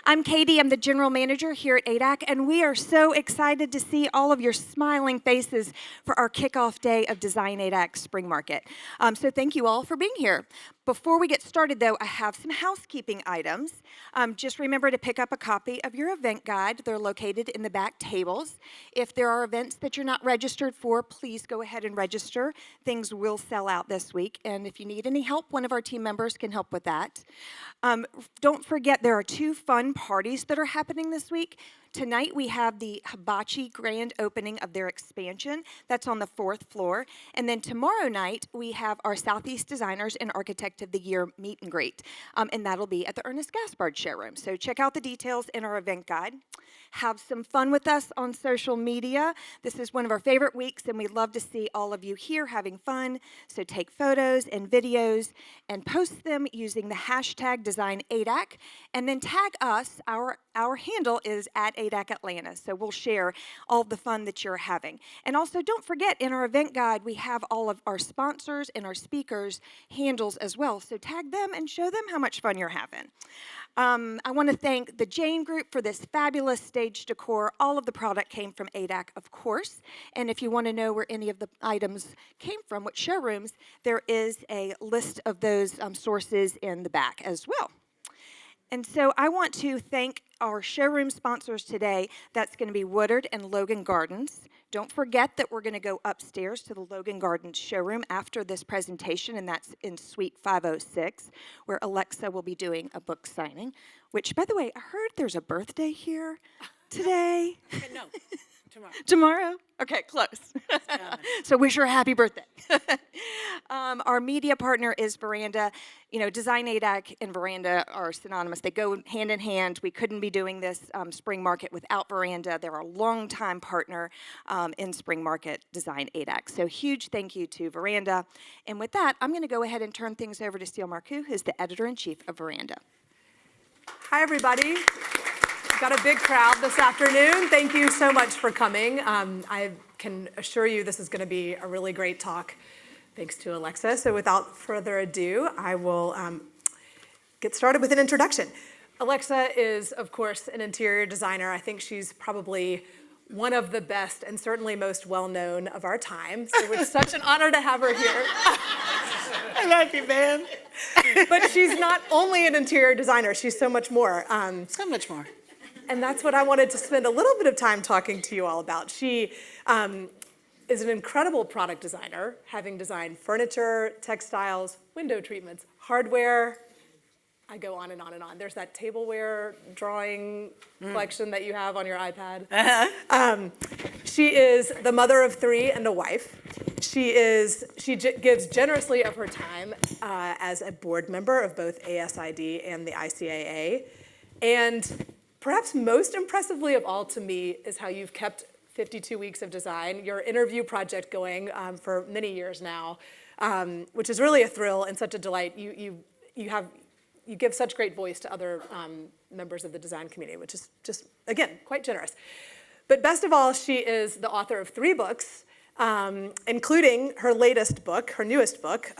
I'm Katie. I'm the general manager here at ADAC, and we are so excited to see all of your smiling faces for our kickoff day of Design ADAC Spring Market. So thank you all for being here. Before we get started, though, I have some housekeeping items. Just remember to pick up a copy of your event guide. They're located in the back tables. If there are events that you're not registered for, please go ahead and register. Things will sell out this week, and if you need any help, one of our team members can help with that. Don't forget, there are 2 fun parties that are happening this week. Tonight we have the Hibachi grand opening of their expansion. That's on the 4th floor. And then tomorrow night we have our Southeast Designers and Architect of the Year meet and greet. And that'll be at the Ernest Gaspard showroom. So check out the details in our event guide. Have some fun with us on social media. This is one of our favorite weeks, and we'd love to see all of you here having fun. So take photos and videos and post them using the hashtag DesignADAC, and then tag us. Our handle is at ADAC Atlanta, so we'll share all the fun that you're having. And also, don't forget, in our event guide, we have all of our sponsors and our speakers' handles as well, so tag them and show them how much fun you're having. I want to thank the Jane Group for this fabulous stage decor. All of the product came from ADAC, of course, and if you want to know where any of the items came from, what showrooms, there is a list of those sources in the back as well. And so I want to thank our showroom sponsors today. That's going to be Woodard and Logan Gardens. Don't forget that we're going to go upstairs to the Logan Gardens showroom after this presentation, and that's in Suite 506, where Alexa will be doing a book signing, which, by the way, I heard there's a birthday here today. No, tomorrow. Tomorrow? Okay, close. So wish her a happy birthday. Our media partner is Veranda. You know, Design ADAC and Veranda are synonymous. They go hand in hand. We couldn't be doing this spring market without Veranda. They're a longtime partner in spring market Design ADAC. So huge thank you to Veranda. And with that, I'm going to go ahead and turn things over to Steele Marcoux, who's the editor-in-chief of Veranda. Hi, everybody. Got a big crowd this afternoon. Thank you so much for coming. I can assure you this is going to be a really great talk, thanks to Alexa. So without further ado, I will get started with an introduction. Alexa is, of course, an interior designer. I think she's probably one of the best and certainly most well-known of our time. So it's such an honor to have her here. I love you, man. But she's not only an interior designer, she's so much more. So much more. And that's what I wanted to spend a little bit of time talking to you all about. She is an incredible product designer, having designed furniture, textiles, window treatments, hardware. I go on and on and on. There's that tableware drawing collection that you have on your iPad. She is the mother of 3 and a wife. She gives generously of her time as a board member of both ASID and the ICAA. And perhaps most impressively of all to me is how you've kept 52 Weeks of Design, your interview project, going for many years now, which is really a thrill and such a delight. You give such great voice to other members of the design community, which is just, again, quite generous. But best of all, she is the author of 3 books, including her latest book, her newest book,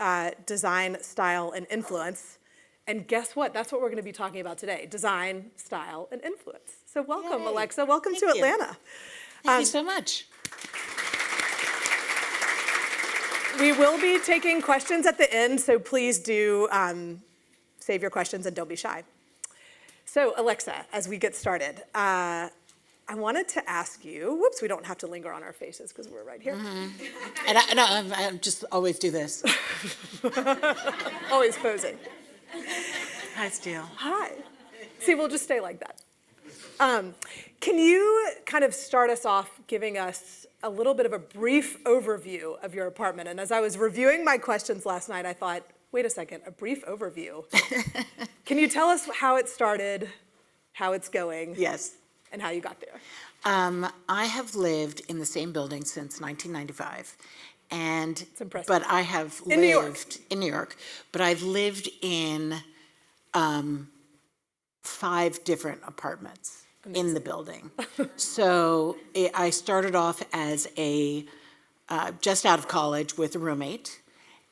Design, Style, and Influence. And guess what? That's what we're going to be talking about today: design, style, and influence. So welcome, Yay. Alexa. Welcome to Atlanta. Thank you so much. We will be taking questions at the end, so please do save your questions and don't be shy. So Alexa, as we get started, I wanted to ask you, whoops, we don't have to linger on our faces because we're right here. Mm-hmm. And I just always do this. Always posing. Hi, Steele. Hi. See, we'll just stay like that. Can you kind of start us off giving us a little bit of a brief overview of your apartment? And as I was reviewing my questions last night, I thought, wait a second, a brief overview. Can you tell us how it started, how it's going? Yes. And how you got there? I have lived in the same building since 1995. And It's impressive. But I have In New York. lived in New York. But I've lived in 5 different apartments in the building. So I started off as just out of college with a roommate,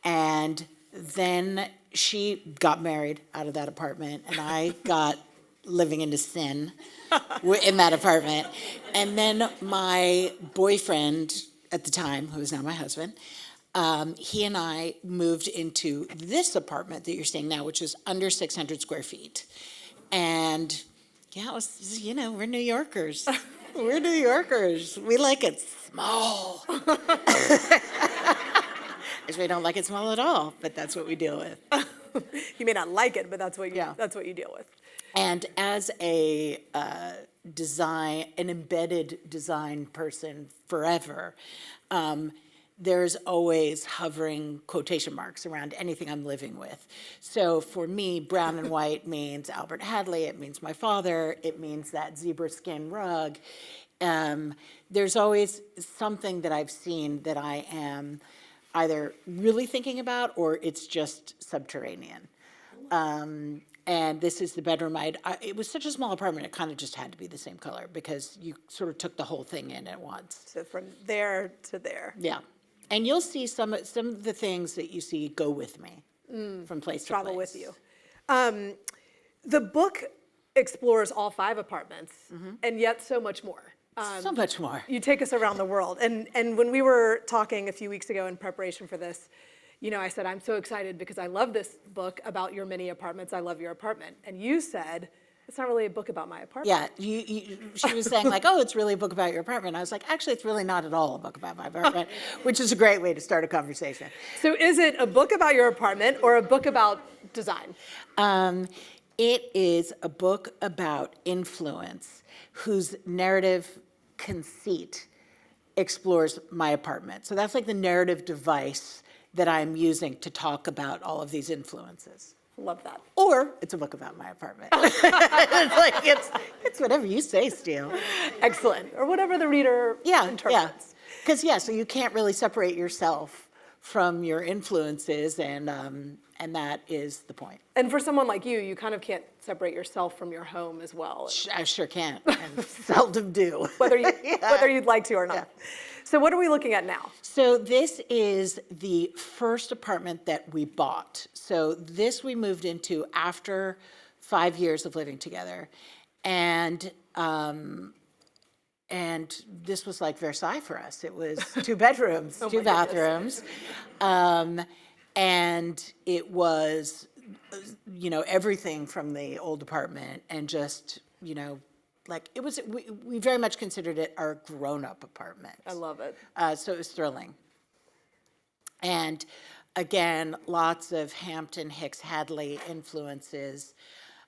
and then she got married out of that apartment, and I got living into sin in that apartment. And then my boyfriend at the time, who is now my husband, he and I moved into this apartment that you're seeing now, which is under 600 square feet. And yeah, it was, we're New Yorkers. We're New Yorkers. We like it small. We don't like it small at all, but that's what we deal with. You may not like it, but that's what you deal with. And as a an embedded design person forever, there's always hovering quotation marks around anything I'm living with. So for me, brown and white means Albert Hadley, it means my father, it means that zebra skin rug. There's always something that I've seen that I am either really thinking about or it's just subterranean. And this is the bedroom. It was such a small apartment, it kind of just had to be the same color because you sort of took the whole thing in at once. So from there to there. Yeah. And you'll see some of the things that you see go with me from place to place. Travel with you. The book explores all 5 apartments and yet so much more. So much more. You take us around the world. And when we were talking a few weeks ago in preparation for this, I said, I'm so excited because I love this book about your mini apartments. I love your apartment. And you said, it's not really a book about my apartment. Yeah, she was saying like, oh, it's really a book about your apartment. I was like, actually, it's really not at all a book about my apartment, which is a great way to start a conversation. So is it a book about your apartment or a book about design? It is a book about influence whose narrative conceit explores my apartment. So that's like the narrative device that I'm using to talk about all of these influences. Love that. Or it's a book about my apartment. It's like, it's whatever you say, Steele. Excellent. Or whatever the reader interprets. Because, so you can't really separate yourself from your influences, and that is the point. And for someone like you, you kind of can't separate yourself from your home as well. I sure can't, and seldom do. Whether you'd like to or not. Yeah. So what are we looking at now? So this is the first apartment that we bought. So this we moved into after 5 years of living together. And this was like Versailles for us. It was 2 bedrooms, 2 bathrooms. And it was, everything from the old apartment and just, like it was, we very much considered it our grown-up apartment. I love it. So it was thrilling. And again, lots of Hampton, Hicks, Hadley influences.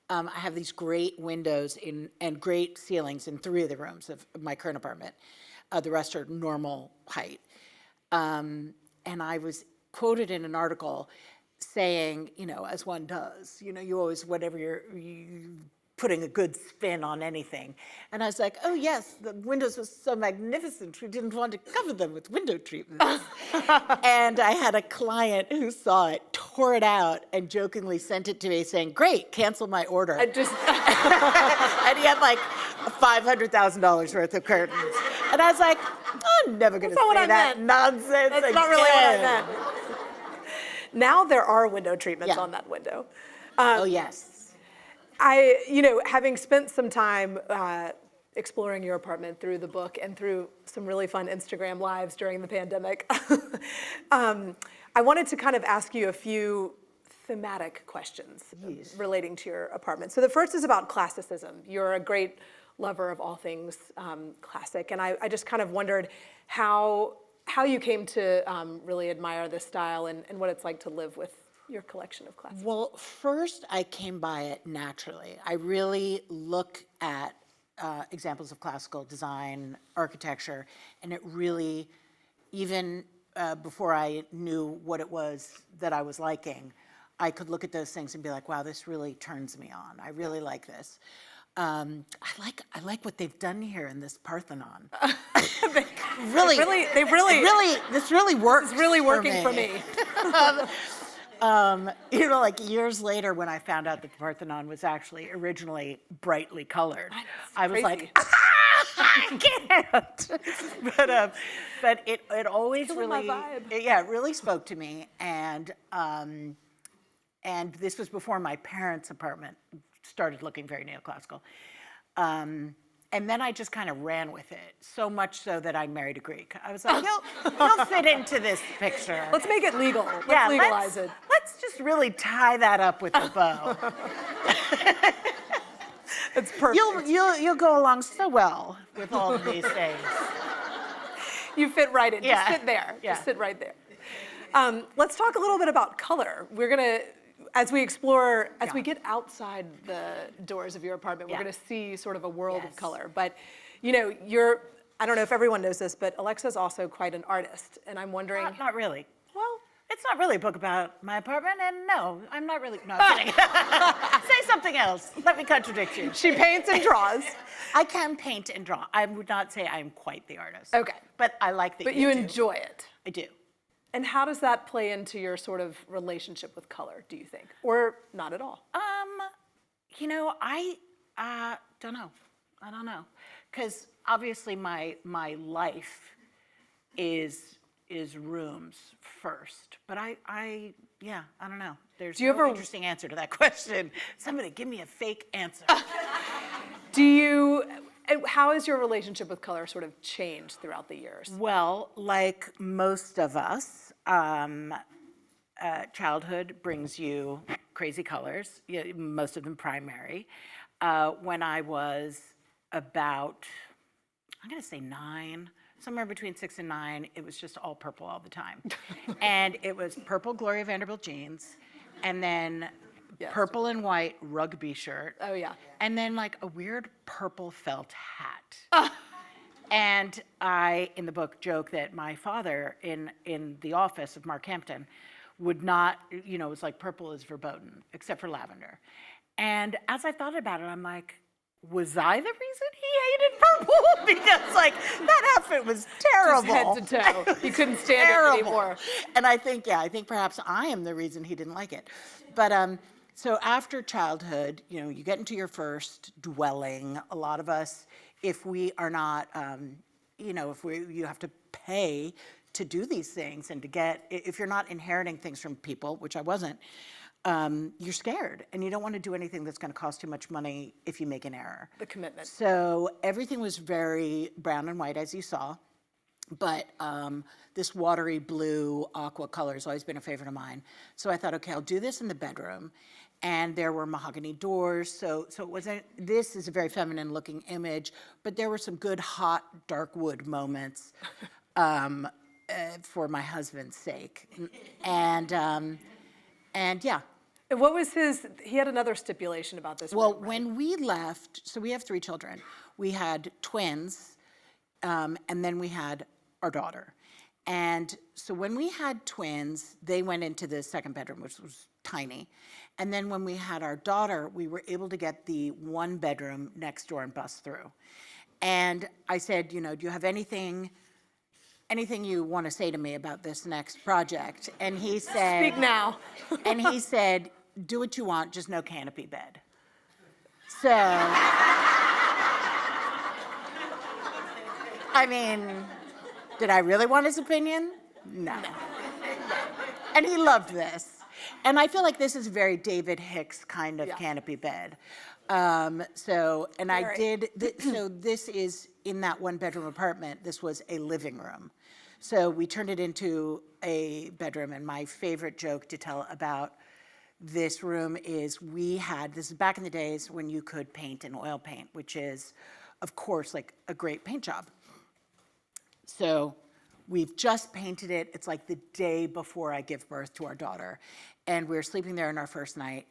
I have these great windows and great ceilings in 3 of the rooms of my current apartment. The rest are normal height. And I was quoted in an article saying, as one does, you always, whatever you're putting a good spin on anything. And I was like, oh yes, the windows were so magnificent, we didn't want to cover them with window treatments. And I had a client who saw it, tore it out, and jokingly sent it to me saying, great, cancel my order. And he had like $500,000 worth of curtains. And I was like, I'm never gonna say that nonsense again. That's not really what I meant. Now there are window treatments on that window. Oh yes. Having spent some time exploring your apartment through the book and through some really fun Instagram lives during the pandemic, I wanted to kind of ask you a few thematic questions relating to your apartment. So the first is about classicism. You're a great lover of all things classic, and I just kind of wondered how you came to really admire this style and what it's like to live with your collection of classics. Well, first I came by it naturally. I really look at examples of classical design, architecture, and it really, even before I knew what it was that I was liking, I could look at those things and be like, wow, this really turns me on. I really like this. I like what they've done here in this Parthenon. This really works. It's really working for me. Like years later when I found out that the Parthenon was actually originally brightly colored, I was like, I can't. But it always really, it really spoke to me. And this was before my parents' apartment started looking very neoclassical. And then I just kind of ran with it, so much so that I married a Greek. I was like, you'll fit into this picture. Let's make it legal. Let's legalize it. Let's just really tie that up with a bow. It's perfect. You'll go along so well with all of these things. You fit right in. Yeah. Just sit there. Yeah. Just sit right there. Let's talk a little bit about color. We're gonna, as we explore, as we get outside the doors of your apartment, we're gonna see sort of a world of color. But, you know, I don't know if everyone knows this, but Alexa's also quite an artist, and I'm wondering. Not really. Well, It's not really a book about my apartment, and no, I'm not really. No, I'm kidding. Say something else. Let me contradict you. she paints and draws. I can paint and draw. I would not say I'm quite the artist. Okay. But I like that But you you do. enjoy it. I do. And how does that play into your sort of relationship with color, do you think? Or not at all? You know, I don't know. I don't know. Because obviously my life is rooms first. But I don't know. There's you no ever- interesting answer to that question. Somebody give me a fake answer. How has your relationship with color sort of changed throughout the years? Well, like most of us, childhood brings you crazy colors, most of them primary. When I was about, I'm gonna say 9, somewhere between 6 and 9, it was just all purple all the time. And it was purple Gloria Vanderbilt jeans, and then purple and white rugby shirt. Oh, yeah. And then like a weird purple felt hat. And I, in the book, joke that my father in the office of Mark Hampton would not, it was like purple is verboten, except for lavender. And as I thought about it, I'm like, was I the reason he hated purple? Because like that outfit was terrible. Just head to toe. He couldn't stand Terrible. it anymore. And I think perhaps I am the reason he didn't like it. But so after childhood, you get into your first dwelling. A lot of us, if we are not, you have to pay to do these things and to get, if you're not inheriting things from people, which I wasn't, you're scared and you don't want to do anything that's going to cost too much money if you make an error. The commitment. So everything was very brown and white, as you saw. But this watery blue aqua color has always been a favorite of mine. So I thought, okay, I'll do this in the bedroom. And there were mahogany doors. So it wasn't, this is a very feminine looking image, but there were some good hot dark wood moments for my husband's sake. And yeah. And what was he had another stipulation about this. Well, room, right? when we left, so we have 3 children. We had twins, and then we had our daughter. And so when we had twins, they went into the second bedroom, which was tiny. And then when we had our daughter, we were able to get the 1 bedroom next door and bust through. And I said, do you have anything you want to say to me about this next project? And he said, Speak now. and he said, do what you want, just no canopy bed. So, I mean, did I really want his opinion? No. And he loved this. And I feel like this is very David Hicks kind of canopy bed. So this is in that 1 bedroom apartment, this was a living room. So we turned it into a bedroom, and my favorite joke to tell about this room is this is back in the days when you could paint in oil paint, which is, of course, like a great paint job. So we've just painted it. It's like the day before I give birth to our daughter. And we're sleeping there on our first night.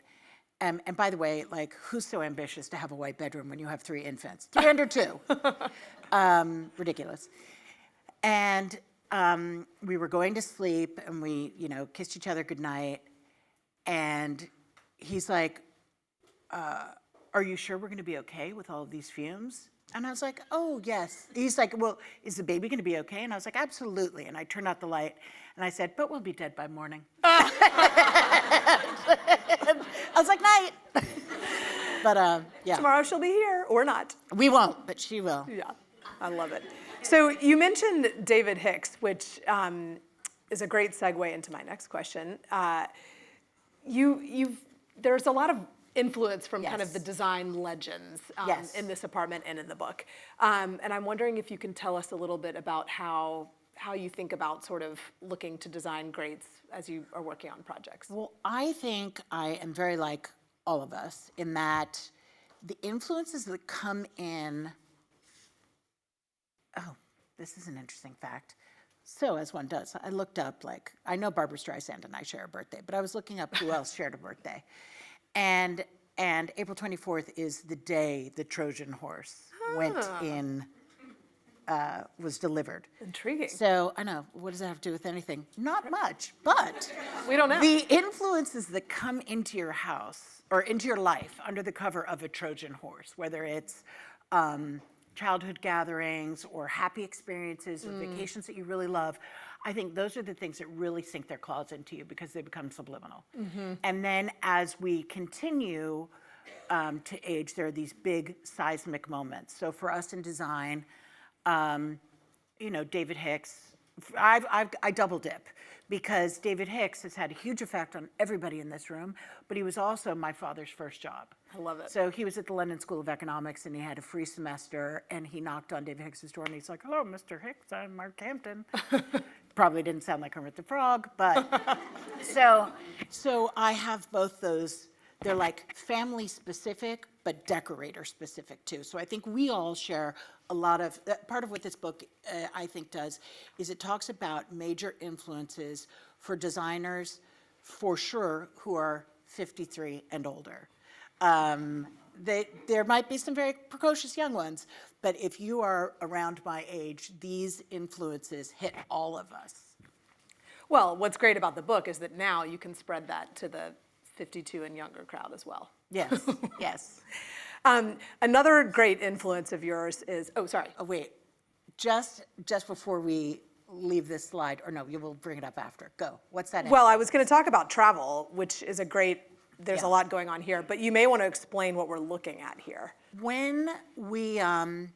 And by the way, like, who's so ambitious to have a white bedroom when you have 3 infants? 3 under 2. Ridiculous. And we were going to sleep, and we, kissed each other goodnight. And he's like, are you sure we're going to be okay with all of these fumes? And I was like, oh, yes. He's like, well, is the baby going to be okay? And I was like, absolutely. And I turned out the light, and I said, but we'll be dead by morning. I was like, night. But, yeah. Tomorrow she'll be here, or not. We won't, but she will. Yeah, I love it. So you mentioned David Hicks, which is a great segue into my next question. There's a lot of influence from kind of Yes. the design legends Yes. in this apartment and in the book. And I'm wondering if you can tell us a little bit about how you think about sort of looking to design greats as you are working on projects. Well, I think I am very like all of us in that the influences that come in. Oh, this is an interesting fact. So, as one does, I looked up, like, I know Barbra Streisand and I share a birthday, but I was looking up who else shared a birthday. And April 24th is the day the Trojan horse went in, was delivered. Intriguing. So, I know, what does that have to do with anything? Not much, but We don't know. the influences that come into your house or into your life under the cover of a Trojan horse, whether it's childhood gatherings or happy experiences or vacations that you really love, I think those are the things that really sink their claws into you because they become subliminal. And then as we continue to age, there are these big seismic moments. So for us in design, you know, David Hicks, I double dip because David Hicks has had a huge effect on everybody in this room, but he was also my father's first job. I love it. So he was at the London School of Economics and he had a free semester and he knocked on David Hicks's door and he's like, "Hello, Mr. Hicks, I'm Mark Hampton." Probably didn't sound like Kermit the Frog, but so I have both those. They're like family specific, but decorator specific too. So I think we all share a lot of, part of what this book I think does is it talks about major influences for designers, for sure, who are 53 and older. There might be some very precocious young ones, but if you are around my age, these influences hit all of us. Well, what's great about the book is that now you can spread that to the 52 and younger crowd as well. Yes, yes. Another great influence of yours is, oh, sorry. Oh, wait, just before we leave this slide, or no, you will bring it up after. Go. What's that? Well, I was going to talk about travel, which is a great, there's a Yeah. lot going on here, but you may want to explain what we're looking at here. When we I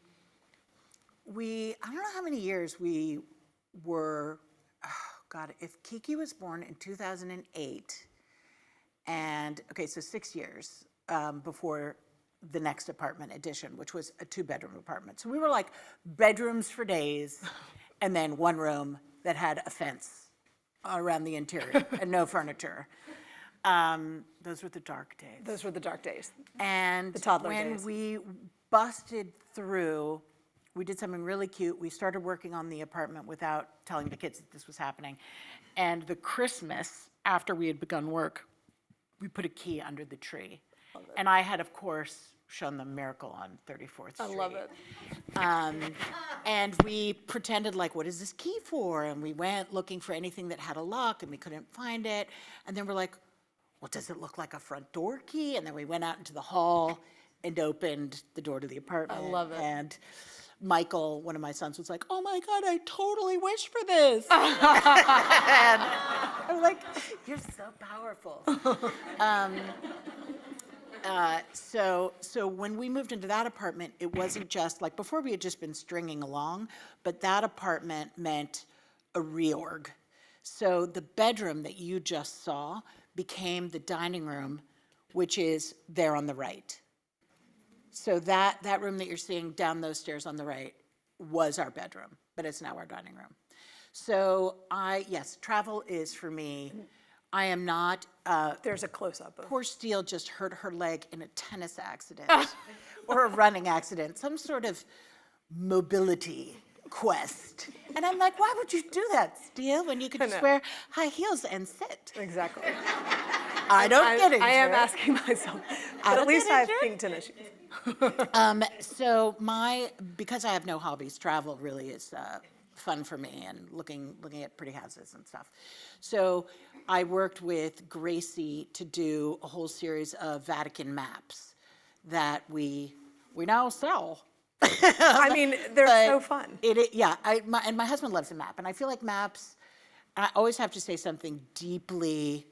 don't know how many years we were, oh God, if Kiki was born in 2008, and, okay, so 6 years before the next apartment addition, which was a 2-bedroom apartment. So we were like bedrooms for days, and then one room that had a fence around the interior and no furniture. Those were the dark days. Those were the dark days. And The toddler when days. we busted through, we did something really cute. We started working on the apartment without telling the kids that this was happening. And the Christmas after we had begun work, we put a key under the tree. And I had, of course, shown them Miracle on 34th Street. I love it. And we pretended like, what is this key for? And we went looking for anything that had a lock and we couldn't find it. And then we're like, well, does it look like a front door key? And then we went out into the hall and opened the door to the apartment. I love it. And Michael, one of my sons, was like, "Oh my God, I totally wish for this." And I'm like, "You're so powerful." So when we moved into that apartment, it wasn't just like, before we had just been stringing along, but that apartment meant a reorg. So the bedroom that you just saw became the dining room, which is there on the right. So that room that you're seeing down those stairs on the right was our bedroom, but it's now our dining room. So yes, travel is for me. I am not, There's a close-up of. poor Steele just hurt her leg in a tennis accident or a running accident, some sort of mobility quest. And I'm like, why would you do that, Steele, when you could just know. wear high heels and sit? Exactly. I don't get it. I am asking myself, but at don't least get I have into it. pink tennis shoes. So because I have no hobbies, travel really is fun for me, and looking at pretty houses and stuff. So I worked with Gracie to do a whole series of Vatican maps that we now sell. I mean, they're But so fun. Yeah, and my husband loves a map, and I feel like maps, I always have to say something deeply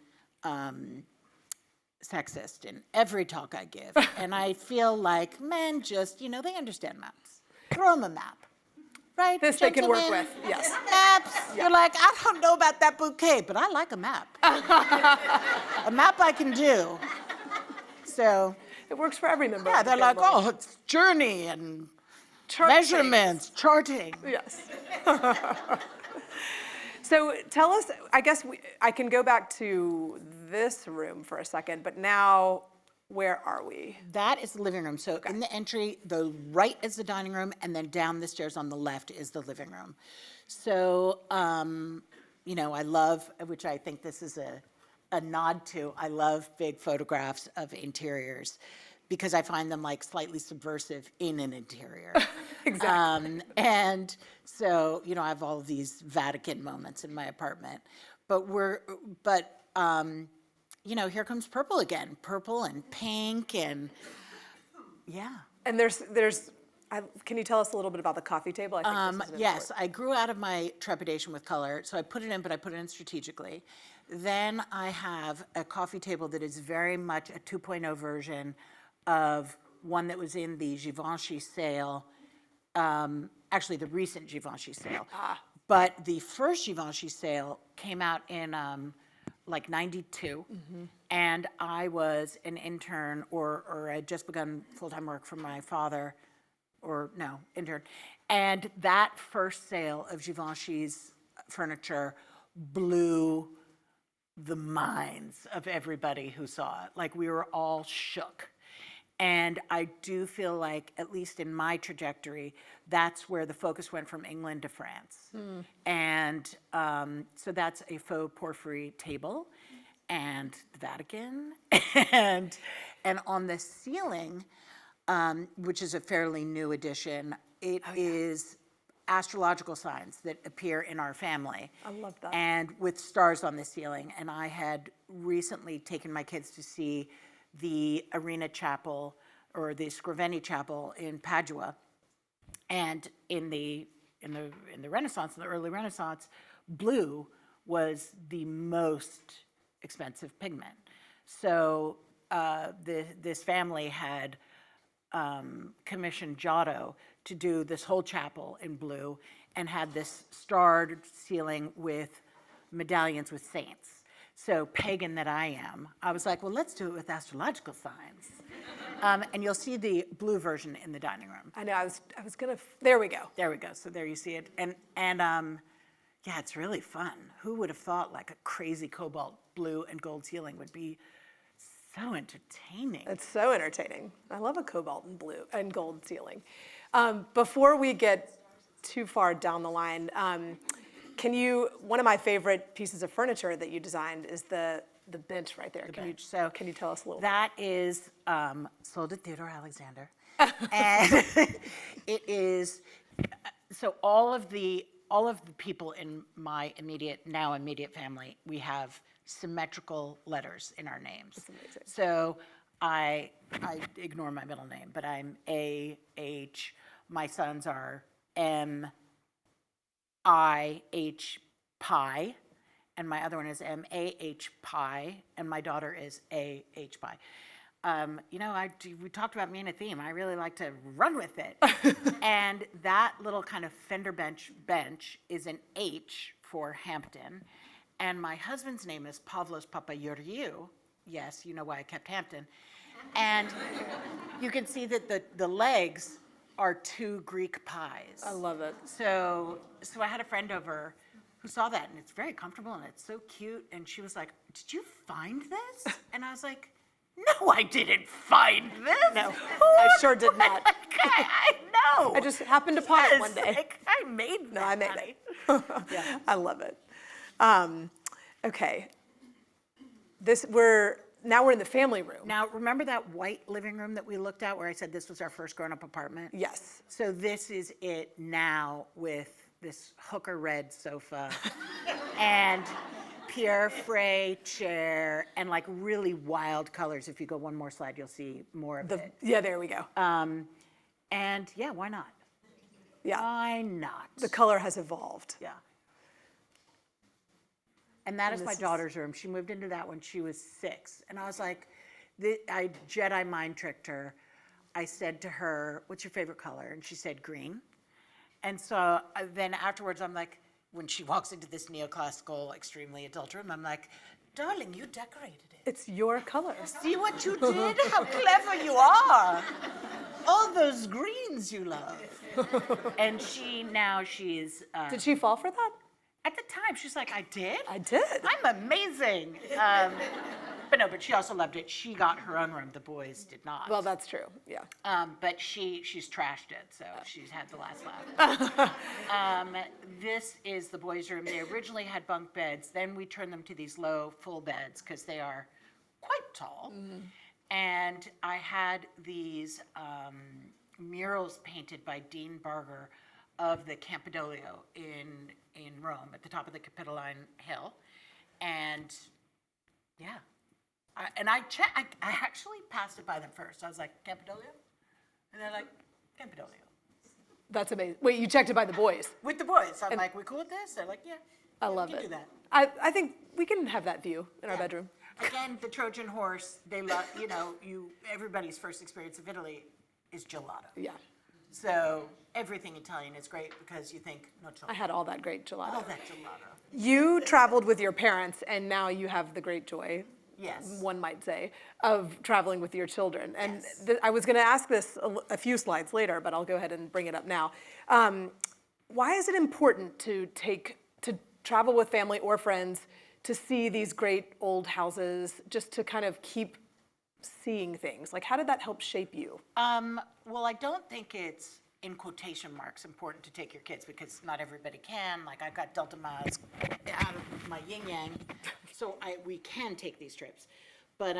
sexist in every talk I give. And I feel like men just, they understand maps. Throw them a map, right? This they can work gentlemen? with, yes. Maps. You're like, I don't know about that bouquet, but I like a map. A map I can do. So, It works for every member yeah, of the they're like, family. oh, it's journey and Chart measurements, charting. Yes. So tell us, I guess I can go back to this room for a second, but now where are we? That is the living room. So in the entry, the right is the dining room, and then down the stairs on the left is the living room. So, you know, I love, which I think this is a nod to, I love big photographs of interiors because I find them like slightly subversive in an interior. Exactly. And so, you know, I have all of these Vatican moments in my apartment. But you know, here comes purple again, purple and pink and, yeah. And can you tell us a little bit about the coffee table? I think this is an Yes, I grew out of my trepidation with color, so I put it in, but I put it in strategically. Then I have a coffee table that is very much a 2.0 version of one that was in the Givenchy sale, actually the recent Givenchy sale. But the first Givenchy sale came out in like 92, and I was an intern or I had just begun full-time work for my father, or no, intern. And that first sale of Givenchy's furniture blew the minds of everybody who saw it. Like, we were all shook. And I do feel like, at least in my trajectory, that's where the focus went from England to France. And so that's a faux porphyry table and the Vatican. and on the ceiling, which is a fairly new addition, it is astrological signs that appear in our family. I love that. And with stars on the ceiling. And I had recently taken my kids to see the Arena Chapel, or the Scriveni Chapel in Padua. And in the Renaissance, in the early Renaissance, blue was the most expensive pigment. So this family had commissioned Giotto to do this whole chapel in blue and had this starred ceiling with medallions with saints. So pagan that I am, I was like, well, let's do it with astrological signs. And you'll see the blue version in the dining room. I know, I was gonna, there we go. There we go. So there you see it. And yeah, it's really fun. Who would have thought like a crazy cobalt blue and gold ceiling would be so entertaining? It's so entertaining. I love a cobalt and blue and gold ceiling. Before we get too far down the line, one of my favorite pieces of furniture that you designed is the bench right there. Can you tell us a little? That is sold at Theodore Alexander. And it is, so all of the people in my immediate family, we have symmetrical letters in our names. That's amazing. So I ignore my middle name, but I'm A-H. My sons are M-I-H Pi, and my other one is M-A-H Pi, and my daughter is A-H Pi. You know, we talked about me in a theme. I really like to run with it. And that little kind of fender bench is an H for Hampton. And my husband's name is Pavlos Papageorgiou. Yes, you know why I kept Hampton. And you can see that the legs are two Greek pies. I love it. So I had a friend over who saw that, and it's very comfortable, and it's so cute. And she was like, "Did you find this?" And I was like, "No, I didn't find this. No, I sure did not. I know. I just happened upon it one day. Like, I made that. No, I made honey. it. Yeah. I love it. Okay. Now we're in the family room. Now, remember that white living room that we looked at where I said this was our first grown-up apartment? Yes. So this is it now with this hooker red sofa and Pierre Frey chair and like really wild colors. If you go one more slide, you'll see more of it. Yeah, there we go. And yeah, why not? Yeah. Why not? The color has evolved. Yeah. And that is my daughter's room. She moved into that when she was 6. And I was like, I Jedi mind tricked her. I said to her, "What's your favorite color?" And she said green. And so then afterwards, I'm like, when she walks into this neoclassical, extremely adult room, I'm like, "Darling, you decorated it." It's your colors. See what you did? How clever you are. All those greens you love. And she's, Did she fall for that? at the time, she's like, I did? I did. I'm amazing. But no, but she also loved it. She got her own room. The boys did not. Well, that's true, yeah. But she's trashed it, so she's had the last laugh. This is the boys' room. They originally had bunk beds. Then we turned them to these low, full beds because they are quite tall. And I had these murals painted by Dean Barger of the Campidoglio in Rome at the top of the Capitoline Hill. And yeah. I actually passed it by them first. I was like, Campidoglio? And they're like, Campidoglio. That's amazing. Wait, you checked it by the boys? With the boys. I'm like, we cool with this? They're like, yeah. I yeah, love we can it. do that. I think we can have that view in our bedroom. Again, the Trojan horse, they love, everybody's first experience of Italy is gelato. Yeah. So everything Italian is great because you think, no I gelato. had all that great gelato. All that gelato. You traveled with your parents, and now you have the great joy, Yes. one might say, of traveling with your children. And Yes. I was going to ask this a few slides later, but I'll go ahead and bring it up now. Why is it important to travel with family or friends to see these great old houses, just to kind of keep seeing things? Like, how did that help shape you? Well, I don't think it's, in quotation marks, important to take your kids because not everybody can. Like, I've got Delta miles out of my yin-yang, so we can take these trips. But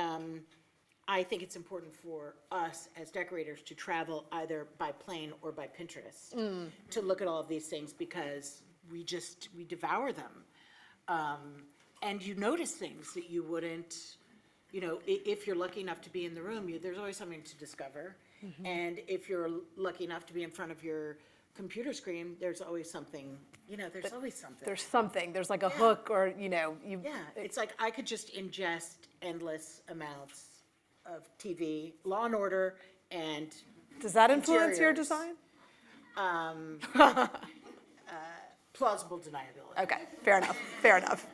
I think it's important for us as decorators to travel either by plane or by Pinterest to look at all of these things because we devour them. And you notice things that you wouldn't, if you're lucky enough to be in the room, there's always something to discover. And if you're lucky enough to be in front of your computer screen, there's always something, there's always something. There's something. There's like a hook, or you. Yeah, it's like I could just ingest endless amounts of TV, Law and Order, and Does that influence your interiors. design? Plausible deniability. Okay, fair enough. Fair enough.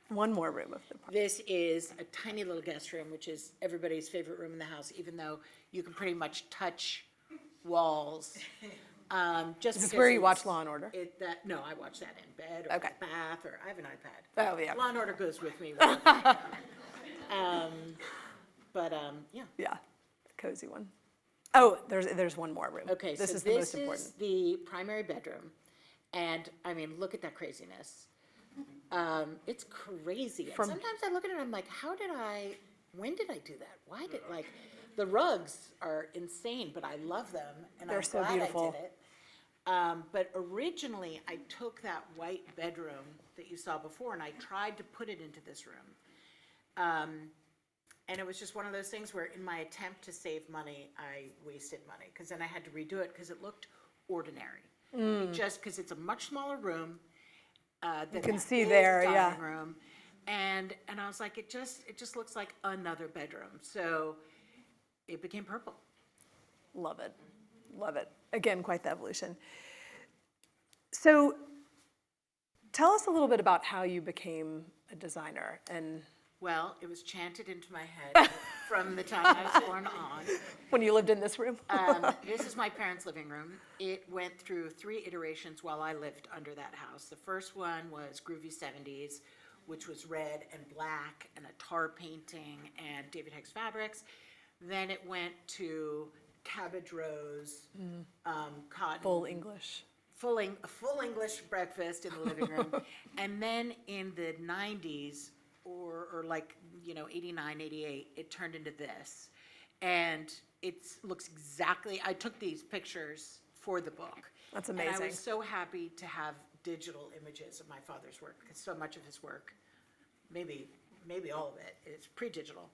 One more room of the park. This is a tiny little guest room, which is everybody's favorite room in the house, even though you can pretty much touch walls. Just Is this because where you watch it's- Law and Order? No, I watch that in bed or Okay. in the bath, or I have an iPad. Oh, yeah. Law and Order goes with me. Yeah. Yeah, cozy one. Oh, there's one more room. Okay, This so is the most important. this is the primary bedroom, and I mean, look at that craziness. It's crazy. And sometimes I look at it and I'm like, when did I do that? Why did, the rugs are insane, but I love them, and They're I'm so glad beautiful. I did it. But originally, I took that white bedroom that you saw before, and I tried to put it into this room. And it was just one of those things where in my attempt to save money, I wasted money, because then I had to redo it because it looked ordinary. Just because it's a much smaller room. You can see there, yeah. Dining room. And I was like, it just looks like another bedroom. So it became purple. Love it. Love it. Again, quite the evolution. So tell us a little bit about how you became a designer and Well, it was chanted into my head from the time I was born on. when you lived in this room. This is my parents' living room. It went through 3 iterations while I lived under that house. The first one was Groovy 70s, which was red and black and a tar painting and David Hicks fabrics. Then it went to cabbage rose, cotton. Full English. Full English breakfast in the living room. And then in the 90s, or 89, 88, it turned into this. And it looks exactly, I took these pictures for the book. That's And I amazing. was so happy to have digital images of my father's work, because so much of his work, maybe all of it, is pre-digital.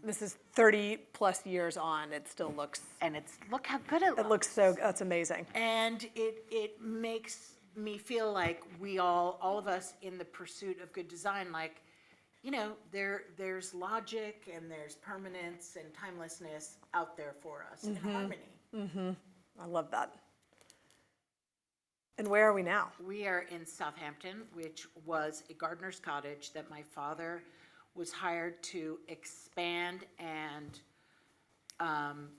This is 30 plus years on. It still looks, And look how good it looks. it looks so, that's amazing. And it makes me feel like we all of us in the pursuit of good design, there's logic and there's permanence and timelessness out there for us in harmony. I love that. And where are we now? We are in Southampton, which was a gardener's cottage that my father was hired to expand and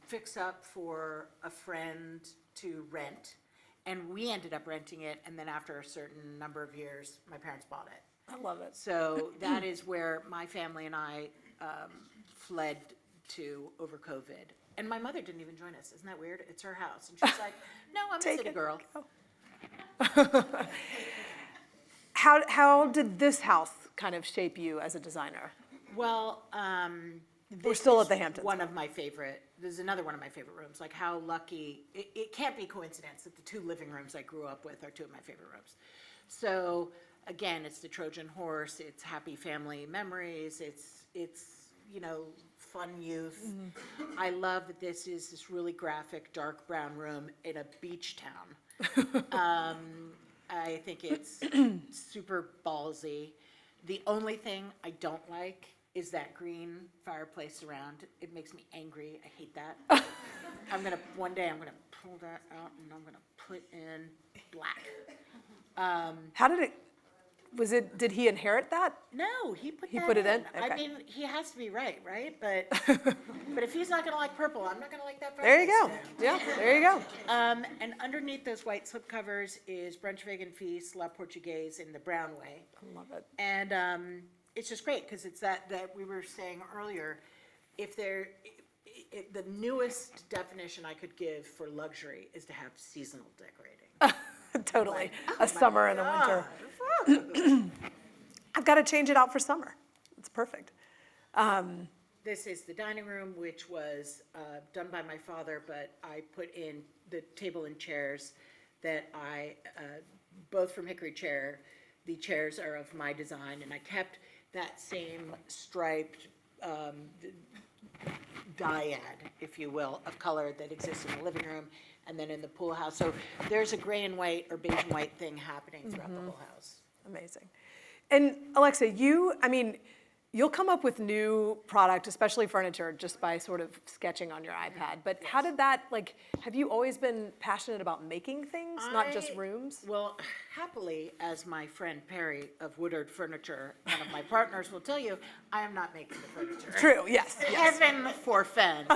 fix up for a friend to rent. And we ended up renting it, and then after a certain number of years, my parents bought it. I love it. So that is where my family and I fled to over COVID. And my mother didn't even join us. Isn't that weird? It's her house. And she's like, no, I'm a Take city it. girl. How did this house kind of shape you as a designer? Well, We're this still is at the Hamptons. one of my favorite, there's another one of my favorite rooms. Like how lucky, it can't be coincidence that the two living rooms I grew up with are two of my favorite rooms. So again, it's the Trojan horse, it's happy family memories, it's you know, fun youth. I love that this is this really graphic, dark brown room in a beach town. I think it's super ballsy. The only thing I don't like is that green fireplace around. It makes me angry. I hate that. One day I'm gonna pull that out and I'm gonna put in black. How did it, did he inherit that? No, he put that put it in? I Okay. mean, he has to be right? But if he's not gonna like purple, I'm not gonna like that There you fireplace go. then. Yeah, there you go. And underneath those white slipcovers is Brunch Vegan Feast, La Portuguese in the brown way. I love it. And it's just great because it's that we were saying earlier, the newest definition I could give for luxury is to have seasonal decorating. Totally. A summer and a winter. I've got to change it out for summer. It's perfect. This is the dining room, which was done by my father, but I put in the table and chairs that both from Hickory Chair. The chairs are of my design, and I kept that same striped dyad, if you will, of color that exists in the living room and then in the pool house. So there's a gray and white or beige and white thing happening throughout the whole house. Amazing. And Alexa, you'll come up with new product, especially furniture, just by sort of sketching on your iPad. But how did that, have you always been passionate about making things, not just rooms? Well, happily, as my friend Perry of Woodard Furniture, one of my partners, will tell you, I am not making the furniture. True, yes. Heaven forfend,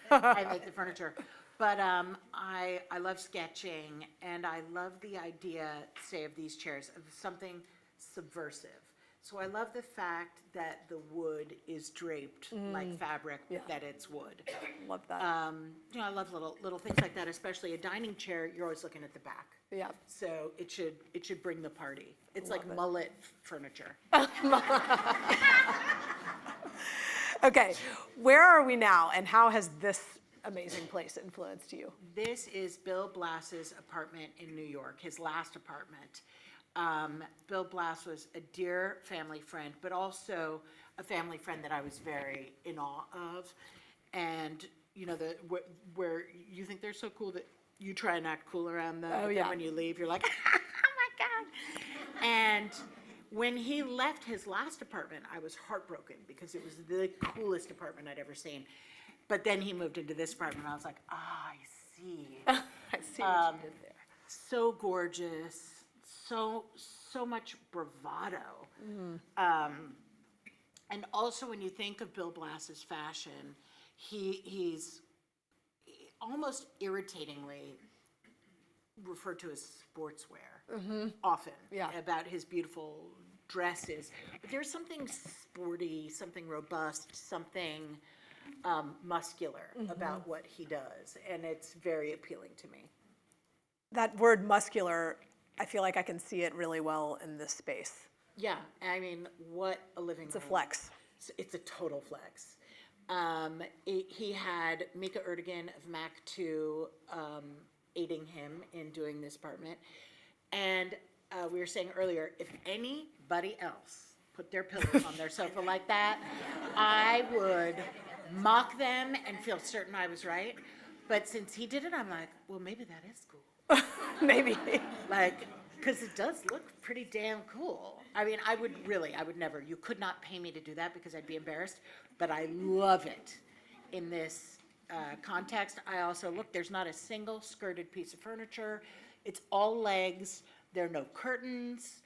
I make the furniture. But I love sketching, and I love the idea, say, of these chairs, of something subversive. So I love the fact that the wood is draped like fabric, that it's wood. Love that. I love little things like that, especially a dining chair, you're always looking at the back. Yeah. So it should bring the party. It's like mullet furniture. Okay, where are we now, and how has this amazing place influenced you? This is Bill Blass's apartment in New York, his last apartment. Bill Blass was a dear family friend, but also a family friend that I was very in awe of. And, where you think they're so cool that you try and act cool around them. Oh, but yeah. then when you leave, you're like, oh my God. And when he left his last apartment, I was heartbroken because it was the coolest apartment I'd ever seen. But then he moved into this apartment, and I was like, I see. I see what you did there. So gorgeous. So much bravado. And also when you think of Bill Blass's fashion, he's almost irritatingly referred to as sportswear often about his beautiful dresses. But there's something sporty, something robust, something muscular about what he does, and it's very appealing to me. That word muscular, I feel like I can see it really well in this space. Yeah, I mean, what a living It's a flex. It's a total flex. He had Mika Erdogan of Mac 2 aiding him in doing this apartment. And we were saying earlier, if anybody else put their pillows on their sofa like that, I would mock them and feel certain I was right. But since he did it, I'm like, well, maybe that is cool. Maybe. Because it does look pretty damn cool. I mean, I would never, you could not pay me to do that because I'd be embarrassed, but I love it in this context. I also, look, there's not a single skirted piece of furniture. It's all legs. There are no curtains.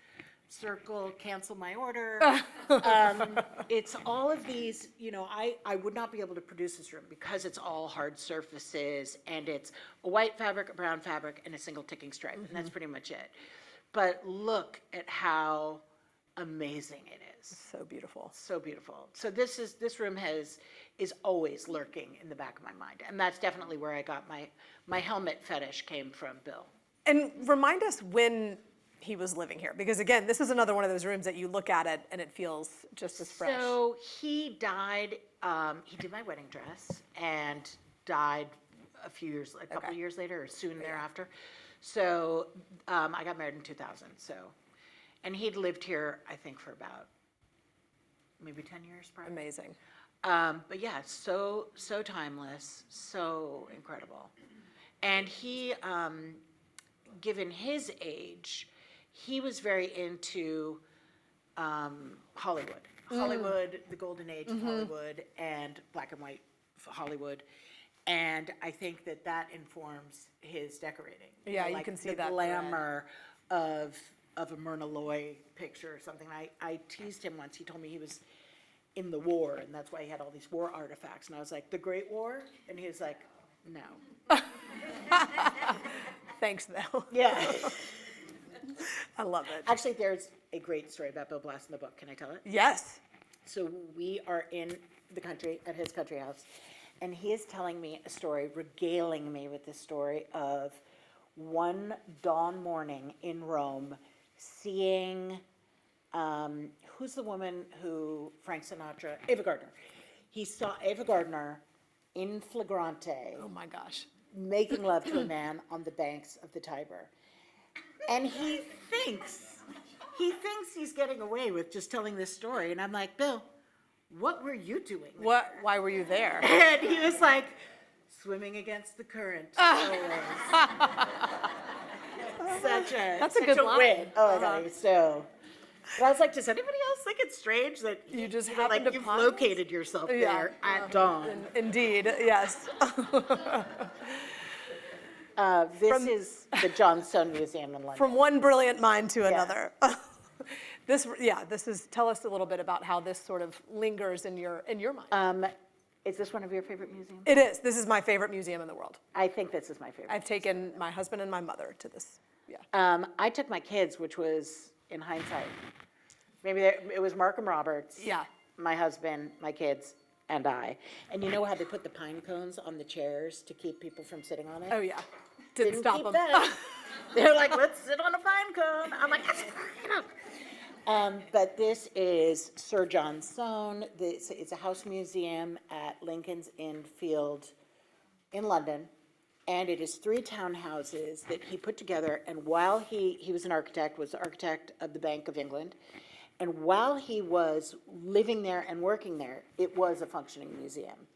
Circle, cancel my order. It's all of these, I would not be able to produce this room because it's all hard surfaces and it's a white fabric, a brown fabric, and a single ticking stripe, and that's pretty much it. But look at how amazing it is. So beautiful. So beautiful. So this room is always lurking in the back of my mind, and that's definitely where I got my helmet fetish came from, Bill. And remind us when he was living here, because again, this is another one of those rooms that you look at it and it feels just as fresh. So he died, he did my wedding dress and died a couple of years later or soon thereafter. So I got married in 2000, and he'd lived here, I think, for about maybe 10 years probably. Amazing. But yeah, so timeless, so incredible. And he, given his age, he was very into Hollywood. Hollywood, the golden age of Hollywood, and black and white Hollywood. And I think that informs his decorating. Yeah, you can see the that glamour of a Myrna Loy picture or something. I teased him once. He told me he was in the war, and that's why he had all these war artifacts. And I was like, the Great War? And he was like, no. Thanks, though. Yeah. I love it. Actually, there's a great story about Bill Blass in the book. Can I tell it? Yes. So we are in the country, at his country house, and he is telling me a story, regaling me with this story of one dawn morning in Rome, seeing, who's the woman who Frank Sinatra, Ava Gardner. He saw Ava Gardner in flagrante. Oh my gosh. Making love to a man on the banks of the Tiber. And he thinks he's getting away with just telling this story. And I'm like, Bill, what were you doing? Why were you there? And he was like, swimming against the current. Always. That's a good line. Win. Oh, no, he's so. But I was like, does anybody else think it's strange that You just know, happened to you've pause? located yourself there at dawn? Indeed, yes. This is the Johnstone Museum in London. From one brilliant mind to another. This is, tell us a little bit about how this sort of lingers in your mind. Is this one of your favorite museums? It is. This is my favorite museum in the world. I think this is my favorite. I've taken my husband and my mother to this. Yeah. I took my kids, which was, in hindsight, maybe it was Markham Roberts, Yeah. my husband, my kids, and I. And you know how they put the pine cones on the chairs to keep people from sitting on it? Oh yeah. Didn't stop keep them. that. They're like, let's sit on a pine cone. I'm like, but this is Sir John Soane. It's a house museum at Lincoln's Inn Field in London. And it is 3 townhouses that he put together. And while he was an architect, was the architect of the Bank of England. And while he was living there and working there, it was a functioning museum.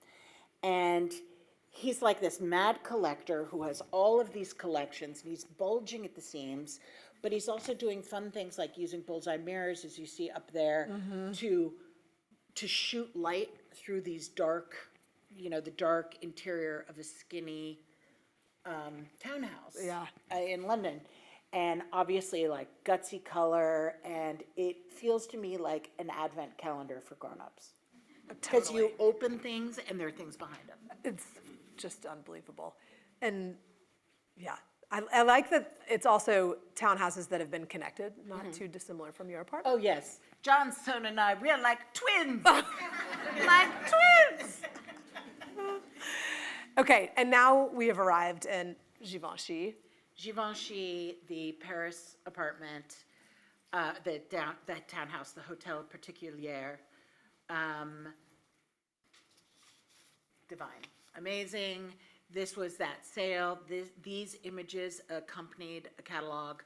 And he's like this mad collector who has all of these collections, and he's bulging at the seams, but he's also doing fun things like using bullseye mirrors, as you see up there, to shoot light through these dark, the dark interior of a skinny townhouse in London. And obviously like gutsy color, and it feels to me like an advent calendar for grown-ups. Because you open things and there are things behind them. It's just unbelievable. And yeah, I like that it's also townhouses that have been connected, not too dissimilar from your apartment. Oh, yes. Johnstone and I, we are like twins. Like twins. Okay, and now we have arrived in Givenchy. Givenchy, the Paris apartment, that townhouse, the Hotel Particulier. Divine. Amazing. This was that sale. These images accompanied a catalog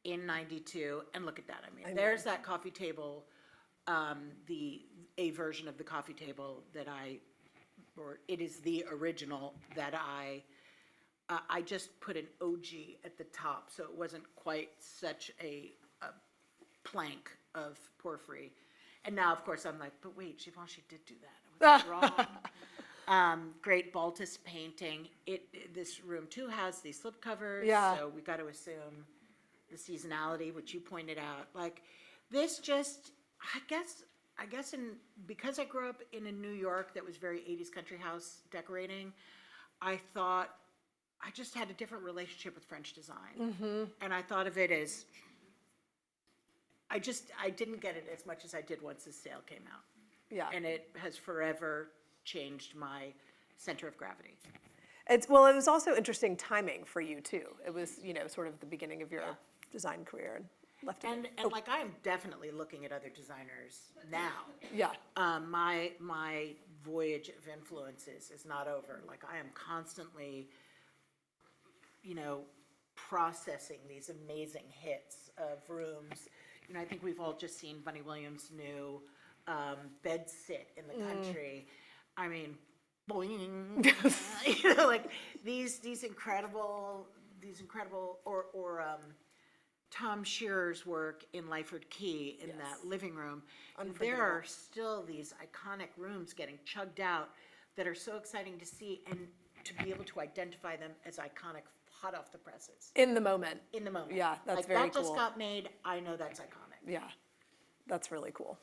in '92. And look at that. I mean, there's that coffee table, a version of the coffee table that it is the original that I just put an OG at the top, so it wasn't quite such a plank of porphyry. And now, of course, I'm like, but wait, Givenchy did do that. I was wrong. Great Baltus painting. This room too has these slipcovers. Yeah. So we got to assume the seasonality, which you pointed out. Like this just, I guess because I grew up in a New York that was very 80s country house decorating, I thought I just had a different relationship with French design. And I thought of it as, I didn't get it as much as I did once the sale came out. Yeah. And it has forever changed my center of gravity. It was also interesting timing for you too. It was, sort of the beginning of your design career and left it. And like I'm definitely looking at other designers now. Yeah. My voyage of influences is not over. Like I am constantly, processing these amazing hits of rooms. I think we've all just seen Bunny Williams' new bed sit in the country. I mean, boing. Like these incredible, or Tom Shearer's work in Lyford Key in that living room. There are still these iconic rooms getting chugged out that are so exciting to see and to be able to identify them as iconic hot off the presses. In the moment. Yeah, that's like, very that cool. just got made, I know that's iconic. Yeah, that's really cool.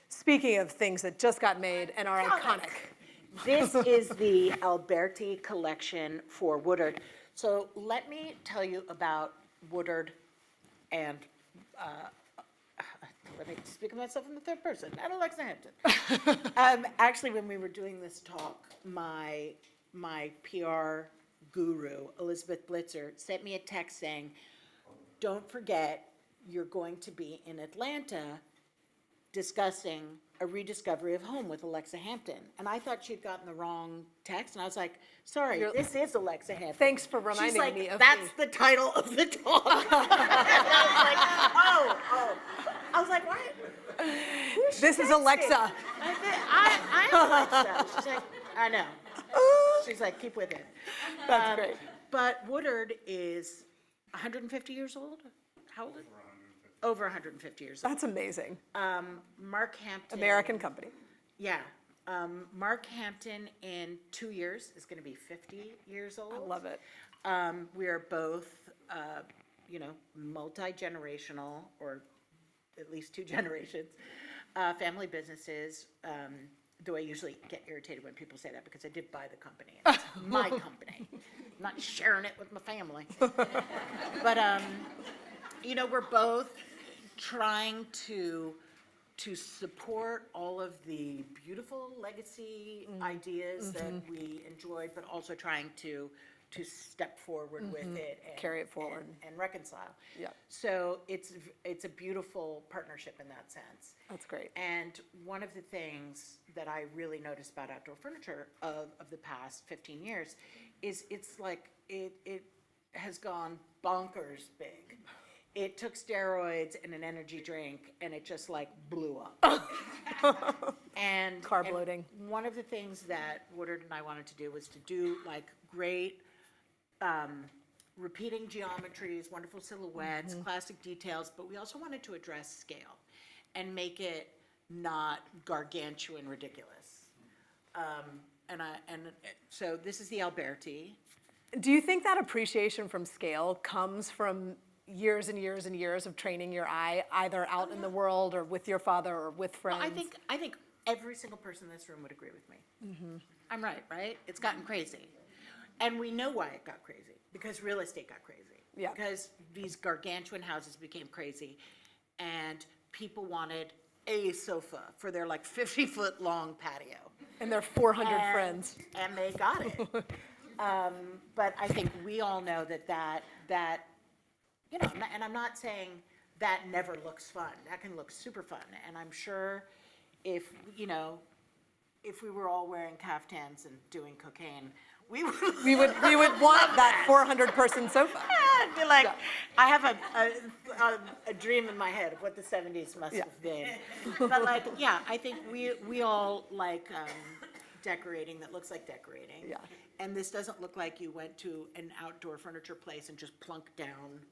Speaking of things that just got made and are iconic. This is the Alberti collection for Woodard. So let me tell you about Woodard and, let me speak of myself in the third person, and Alexa Hampton. Actually, when we were doing this talk, my PR guru, Elizabeth Blitzer, sent me a text saying, don't forget, you're going to be in Atlanta discussing a rediscovery of home with Alexa Hampton. And I thought she'd gotten the wrong text, and I was like, sorry, this is Alexa Hampton. Thanks for reminding She's like, me of that's me. the title of the talk. I was like, oh. I was like, what? This is Alexa. I'm Alexa. She's like, I know. She's like, keep with it. That's great. But Woodard is 150 years old? How old is it? Over 150 years old. That's amazing. Mark Hampton. American company. Yeah. Mark Hampton in 2 years is going to be 50 years old. I love it. We are both, multi-generational, or at least 2 generations, family businesses. Though I usually get irritated when people say that because I did buy the company. And it's my company. I'm not sharing it with my family. But, we're both trying to support all of the beautiful legacy ideas that we enjoyed, but also trying to step forward with it and Carry it forward. and reconcile. Yeah. So it's a beautiful partnership in that sense. That's great. And one of the things that I really noticed about outdoor furniture of the past 15 years is it's like it has gone bonkers big. It took steroids and an energy drink, and it just like blew up. And Carb loading. One of the things that Woodard and I wanted to do was to do like great repeating geometries, wonderful silhouettes, classic details, but we also wanted to address scale and make it not gargantuan ridiculous. So this is the Alberti. Do you think that appreciation from scale comes from years and years and years of training your eye, either out in the world or with your father or with friends? Well, I think every single person in this room would agree with me. I'm right? It's gotten crazy. And we know why it got crazy, because real estate got crazy. Yeah. Because these gargantuan houses became crazy, and people wanted a sofa for their like 50-foot long patio. And their 400 friends. And they got it. But I think we all know that and I'm not saying that never looks fun. That can look super fun. And I'm sure if we were all wearing caftans and doing cocaine, we would want that 400-person sofa. I'd be like, I have a dream in my head of what the 70s must have been. But like, I think we all like decorating that looks like decorating. Yeah. And this doesn't look like you went to an outdoor furniture place and just plunked down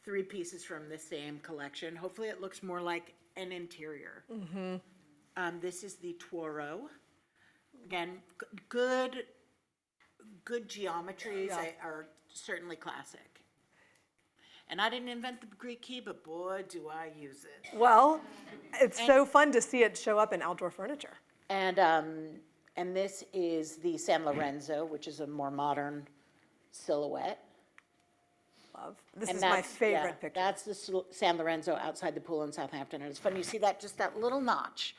3 pieces from the same collection. Hopefully it looks more like an interior. This is the Tuoro. Again, good geometries Yeah. are certainly classic. And I didn't invent the Greek key, but boy, do I use it. Well, it's so fun to see it show up in outdoor furniture. And this is the San Lorenzo, which is a more modern silhouette. Love. This And is my that's- favorite yeah, picture. That's the San Lorenzo outside the pool in Southampton. And it's funny, you see just that little notch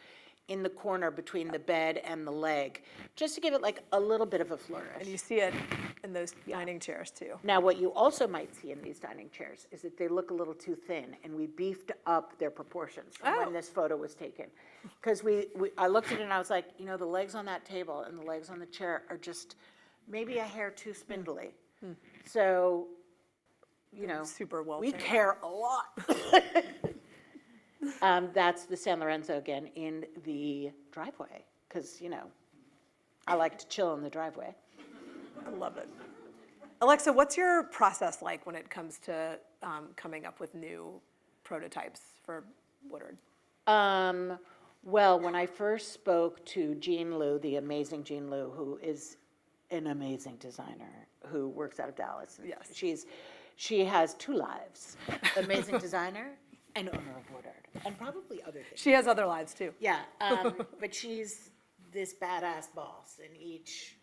in the corner between the bed and the leg, just to give it like a little bit of a flourish. And you see it in those dining chairs too. Now, what you also might see in these dining chairs is that they look a little too thin, and we beefed up their proportions from Oh. when this photo was taken. Because I looked at it and I was like, you know, the legs on that table and the legs on the chair are just maybe a hair too spindly. So, you know, Super well we trained. care a lot. That's the San Lorenzo again in the driveway, because, you know, I like to chill in the driveway. I love it. Alexa, what's your process like when it comes to coming up with new prototypes for Woodard? Well, when I first spoke to Jean Liu, the amazing Jean Liu, who is an amazing designer who works out of Dallas. Yes. She has two lives, amazing designer and owner of Woodard, and probably other things. She has other lives too. Yeah, but she's this badass boss in each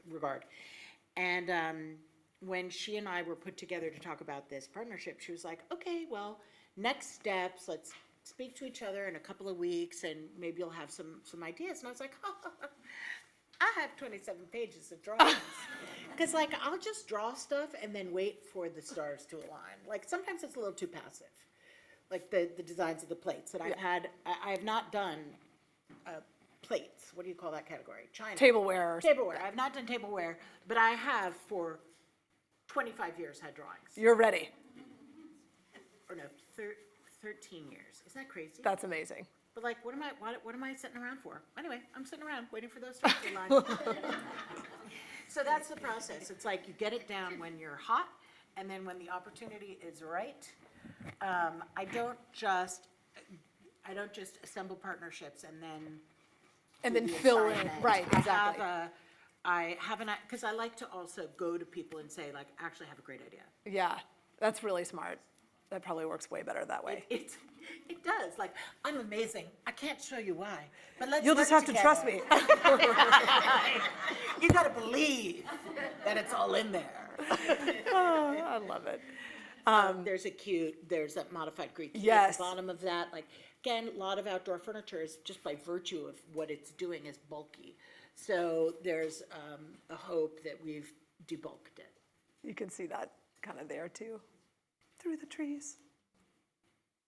regard. And when she and I were put together to talk about this partnership, she was like, okay, well, next steps, let's speak to each other in a couple of weeks and maybe you'll have some ideas. And I was like, I have 27 pages of drawings. Because like, I'll just draw stuff and then wait for the stars to align. Like sometimes it's a little too passive. Like the designs of the plates that I've had, I have not done plates. What do you call that category? China. Tableware. Tableware. I've not done tableware, but I have for 25 years had drawings. You're ready. Or no, 13 years. Isn't that crazy? That's amazing. But like, what am I sitting around for? Anyway, I'm sitting around waiting for those stars to align. So that's the process. It's like you get it down when you're hot, and then when the opportunity is right. I don't just assemble partnerships and then do the fill in. assignment. Right, exactly. I have because I like to also go to people and say, like, actually, I have a great idea. Yeah, that's really smart. That probably works way better that way. It does. Like, I'm amazing. I can't show you why, but let's. You'll just work have to trust together. me. You got to believe that it's all in there. Oh, I love it. There's that modified Greek key at Yes. the bottom of that. Like, again, a lot of outdoor furniture is just by virtue of what it's doing is bulky. So there's a hope that we've debulked it. You can see that kind of there too, through the trees.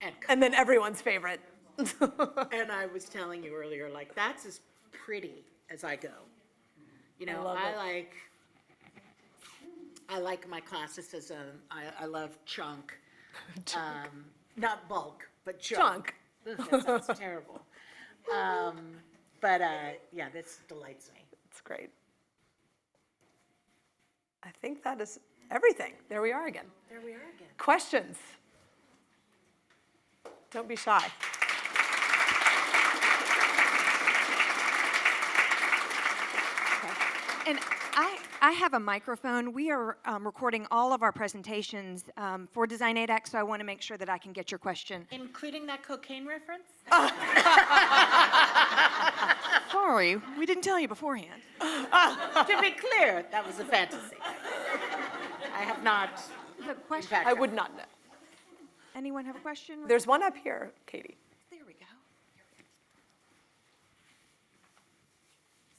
And And then everyone's favorite. And I was telling you earlier, like, that's as pretty as I go. You know, love it. I like my classicism. I love chunk. Not bulk, but chunk. Ugh, that sounds terrible. But yeah, this delights me. It's great. I think that is everything. There we are again. There we are again. Questions? Don't be shy. And I have a microphone. We are recording all of our presentations for Design 8X, so I want to make sure that I can get your question. Including that cocaine reference? Sorry, we didn't tell you beforehand. To be clear, that was a fantasy. I have not. The question. fact, I would not know. Anyone have a question? There's one up here, Katie. There we go.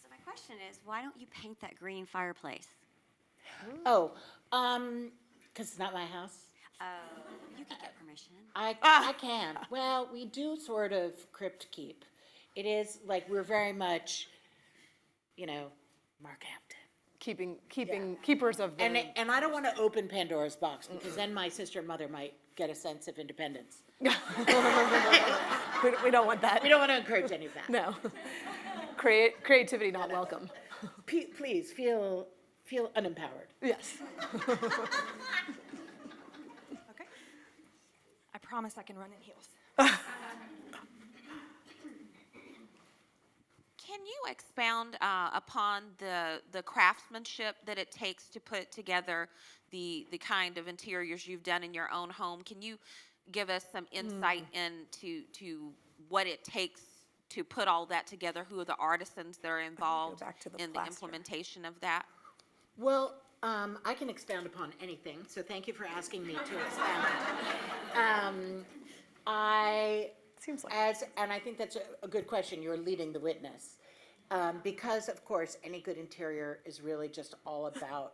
So my question is, why don't you paint that green fireplace? Oh, because it's not my house. You could get permission. I can. Well, we do sort of crypt keep. It is like we're very much, you know, Mark Hampton. Keepers of the. And I don't want to open Pandora's box because then my sister and mother might get a sense of independence. we don't want that. We don't want to encourage any of that. No. Creativity not welcome. Please feel unempowered. Yes. Okay. I promise I can run in heels. can you expound upon the craftsmanship that it takes to put together the kind of interiors you've done in your own home? Can you give us some insight into what it takes to put all that together? Who are the artisans that are involved back to the in the plaster. implementation of that? Well, I can expound upon anything, so thank you for asking me to expound. Seems like And I think that's a good question. You're leading the witness. Because, of course, any good interior is really just all about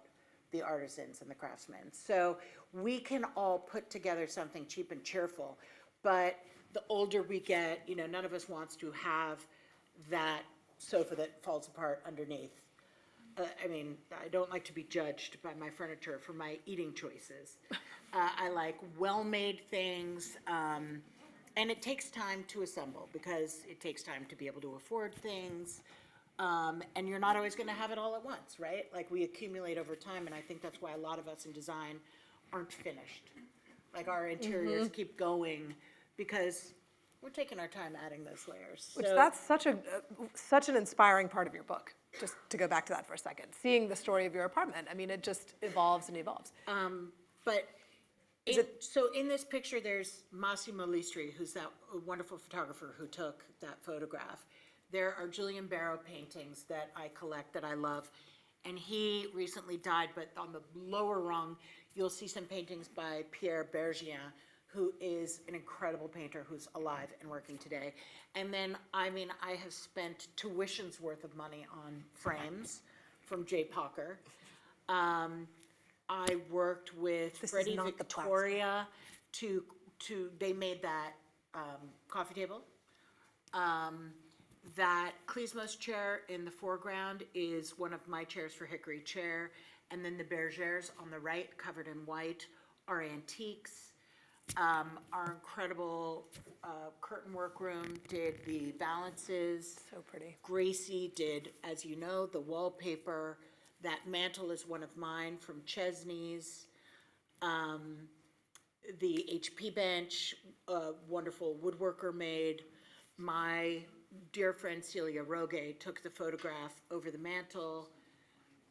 the artisans and the craftsmen. So we can all put together something cheap and cheerful, but the older we get, none of us wants to have that sofa that falls apart underneath. I don't like to be judged by my furniture for my eating choices. I like well-made things, and it takes time to assemble because it takes time to be able to afford things. And you're not always going to have it all at once, right? Like we accumulate over time, and I think that's why a lot of us in design aren't finished. Like our interiors keep going because we're taking our time adding those layers. Which So- that's such an inspiring part of your book. Just to go back to that for a second, seeing the story of your apartment. I mean, it just evolves and evolves. But so in this picture, there's Massimo Listri, who's that wonderful photographer who took that photograph. There are Julian Barrow paintings that I collect that I love. And he recently died, but on the lower rung, you'll see some paintings by Pierre Bergien, who is an incredible painter who's alive and working today. And then, I have spent tuition's worth of money on frames from Jay Pocker. I worked with This is Freddie not the Victoria they made that coffee table. That Klezmo's chair in the foreground is one of my chairs for Hickory Chair. And then the bergères on the right, covered in white, are antiques. Our incredible curtain workroom did the balances. So pretty. Gracie did, as you know, the wallpaper. That mantle is one of mine from Chesney's. The HP bench, a wonderful woodworker made. My dear friend Celia Rogue took the photograph over the mantle.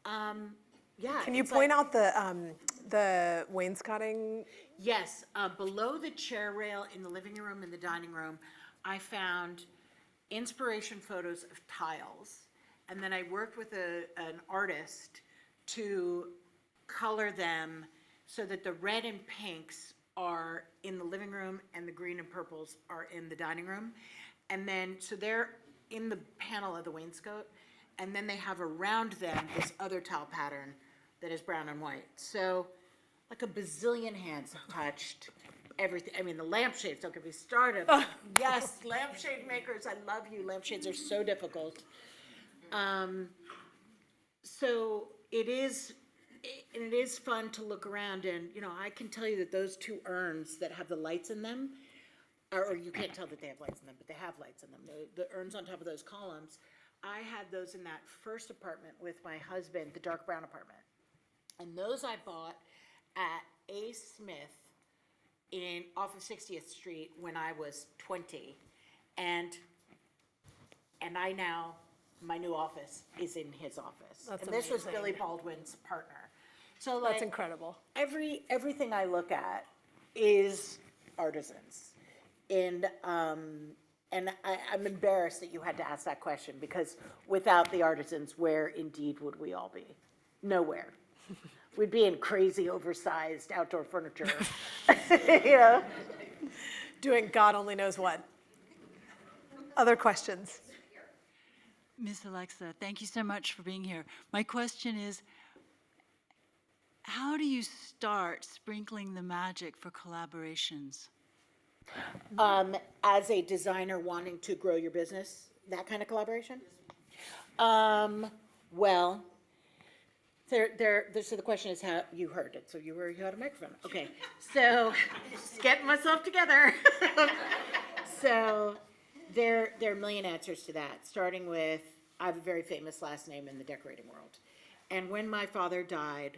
Yeah. Can you point out the wainscoting? Yes, below the chair rail in the living room and the dining room, I found inspiration photos of tiles. And then I worked with an artist to color them so that the red and pinks are in the living room and the green and purples are in the dining room. And then, so they're in the panel of the wainscot, and then they have around them this other tile pattern that is brown and white. So, like a bazillion hands have touched everything. The lampshades, don't get me started. Yes, lampshade makers, I love you. Lampshades are so difficult. So it is fun to look around and, I can tell you that those two urns that have the lights in them, or you can't tell that they have lights in them, but they have lights in them. The urns on top of those columns, I had those in that first apartment with my husband, the dark brown apartment. And those I bought at A. Smith off of 60th Street when I was 20. And my new office is in his office. That's and this was amazing. Billy Baldwin's partner. So That's incredible. Everything I look at is artisans. And I'm embarrassed that you had to ask that question because without the artisans, where indeed would we all be? Nowhere. We'd be in crazy, oversized outdoor furniture, Doing God only knows what. Other questions? Miss Alexa, thank you so much for being here. My question is, how do you start sprinkling the magic for collaborations? As a designer wanting to grow your business, that kind of collaboration? Well, so the question is how you heard it. So you had a microphone. Okay. So just getting myself together. So there are a million answers to that, starting with I have a very famous last name in the decorating world. And when my father died,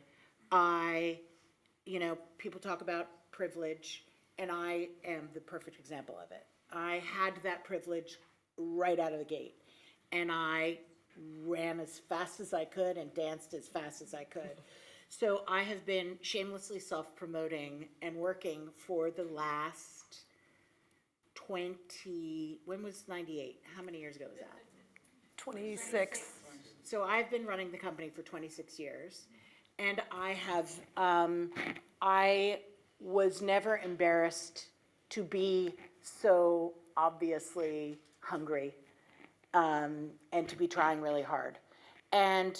people talk about privilege, and I am the perfect example of it. I had that privilege right out of the gate. and I ran as fast as I could and danced as fast as I could. So I have been shamelessly self-promoting and working for the last 20, when was 98? How many years ago was that? 26. So I've been running the company for 26 years, and I was never embarrassed to be so obviously hungry, and to be trying really hard. And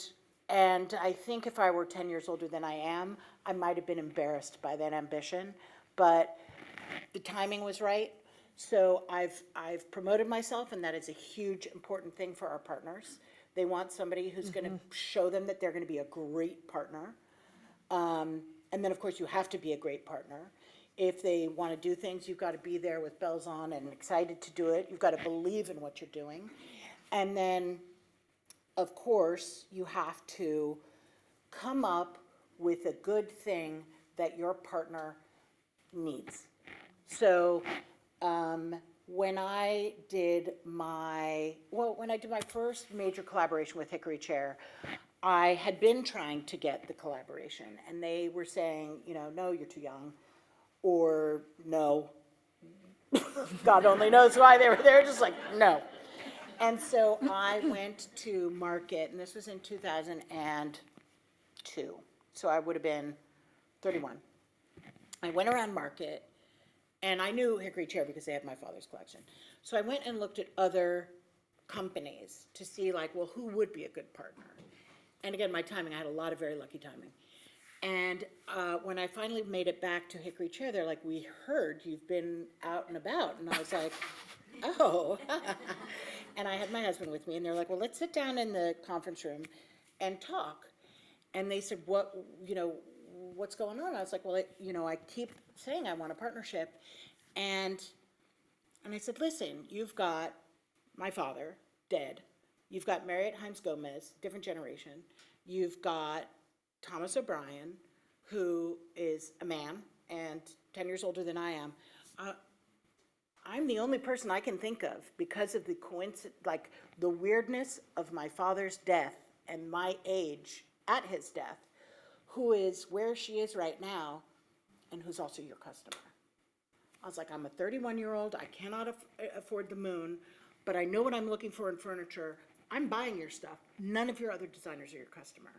I think if I were 10 years older than I am, I might have been embarrassed by that ambition, but the timing was right. So I've promoted myself, and that is a huge, important thing for our partners. They want somebody who's going to show them that they're going to be a great partner. And then, of course, you have to be a great partner. If they want to do things, you've got to be there with bells on and excited to do it. You've got to believe in what you're doing. And then, of course, you have to come up with a good thing that your partner needs. So when I did my first major collaboration with Hickory Chair, I had been trying to get the collaboration, and they were saying, no, you're too young, or no. God only knows why they were just like, no. And so I went to market, and this was in 2002, so I would have been 31. I went around market, and I knew Hickory Chair because they had my father's collection. So I went and looked at other companies to see, who would be a good partner. And again, my timing, I had a lot of very lucky timing. And when I finally made it back to Hickory Chair, they're like, we heard you've been out and about. And I was like, oh. And I had my husband with me, and they're like, well, let's sit down in the conference room and talk. And they said, what's going on? I was like, well, I keep saying I want a partnership. And I said, listen, you've got my father, dead. You've got Marriott Himes Gomez, different generation. You've got Thomas O'Brien, who is a man and 10 years older than I am. I'm the only person I can think of, because of the the weirdness of my father's death and my age at his death, who is where she is right now, and who's also your customer. I was like, I'm a 31-year-old, I cannot afford the moon, but I know what I'm looking for in furniture. I'm buying your stuff. None of your other designers are your customer.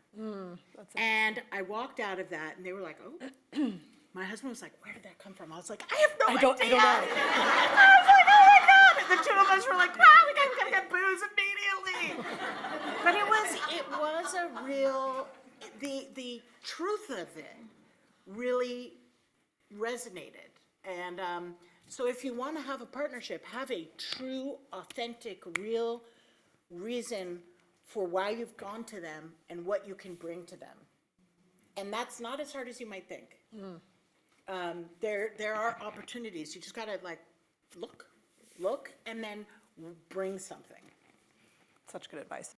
And I walked out of that, and they were like, oh. My husband was like, where did that come from? I was like, I have no idea. I don't know. I was like, oh my God. And the two of us were like, wow, we gotta get booze immediately. But it was a real, the truth of it really resonated. And so if you want to have a partnership, have a true, authentic, real reason for why you've gone to them and what you can bring to them. And that's not as hard as you might think. There are opportunities. You just gotta look, and then bring something. Such good advice.